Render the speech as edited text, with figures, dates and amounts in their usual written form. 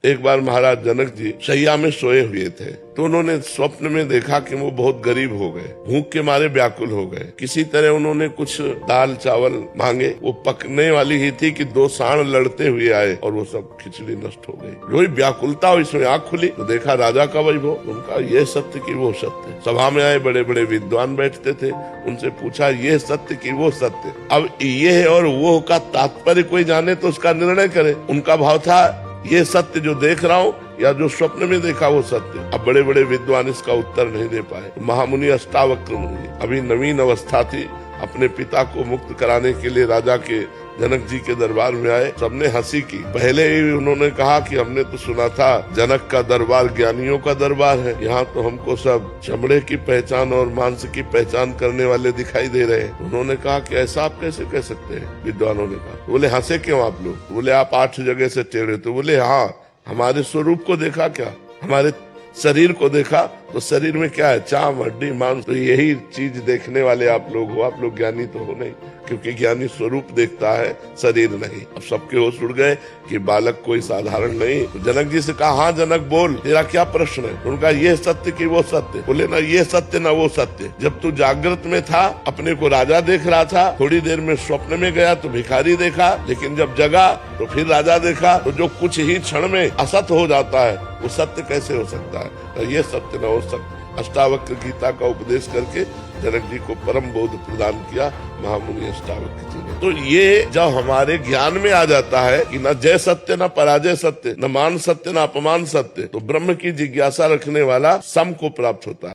एक बार महाराज जनक जी शैया में सोए हुए थे, तो उन्होंने स्वप्न में देखा कि वो बहुत गरीब हो गए, भूख के मारे व्याकुल हो गए। किसी तरह उन्होंने कुछ दाल चावल मांगे, वो पकने वाली ही थी कि दो सांड लड़ते हुए आए और वो सब खिचड़ी नष्ट हो गई। जो ही व्याकुलता हुई, इसमें आंख खुली तो देखा राजा का वैभव। उनका ये सत्य की वो सत्य। सभा में आए बड़े बड़े विद्वान बैठते थे, उनसे पूछा ये सत्य की वो सत्य। अब ये और वो का तात्पर्य कोई जाने तो उसका निर्णय करे। उनका भाव था ये सत्य जो देख रहा हूँ या जो स्वप्न में देखा वो सत्य। अब बड़े बड़े विद्वान इसका उत्तर नहीं दे पाए। महामुनि अष्टावक्र मुनि अभी नवीन अवस्था थी, अपने पिता को मुक्त कराने के लिए राजा के जनक जी के दरबार में आए। सबने हंसी की। पहले ही उन्होंने कहा कि हमने तो सुना था जनक का दरबार ज्ञानियों का दरबार है, यहाँ तो हमको सब चमड़े की पहचान और मांस की पहचान करने वाले दिखाई दे रहे हैं। उन्होंने कहा कि ऐसा आप कैसे कह सकते हैं। विद्वानों ने कहा, बोले हंसे क्यों आप लोग? बोले आप 8 जगह से टेढ़े। तो बोले हाँ, हमारे स्वरूप को देखा क्या? हमारे शरीर को देखा तो शरीर में क्या है? चाम हड्डी मांस। तो यही चीज देखने वाले आप लोग हो। आप लोग ज्ञानी तो हो नहीं, क्योंकि ज्ञानी स्वरूप देखता है, शरीर नहीं। अब सबके होश उड़ गए कि बालक कोई साधारण नहीं। तो जनक जी से कहा, हाँ जनक बोल, तेरा क्या प्रश्न है? उनका ये सत्य की वो सत्य। बोले ना ये सत्य ना वो सत्य। जब तू जागृत में था अपने को राजा देख रहा था, थोड़ी देर में स्वप्न में गया तो भिखारी देखा, लेकिन जब जगा तो फिर राजा देखा। तो जो कुछ ही क्षण में असत हो जाता है वो सत्य कैसे हो सकता है? तो ये सत्य न हो सकता। अष्टावक्र गीता का उपदेश करके जनक जी को परम बोध प्रदान किया महामुनि अष्टावक्र जी ने। तो ये जब हमारे ज्ञान में आ जाता है कि न जय सत्य न पराजय सत्य, न मान सत्य न अपमान सत्य, तो ब्रह्म की जिज्ञासा रखने वाला सम को प्राप्त होता है।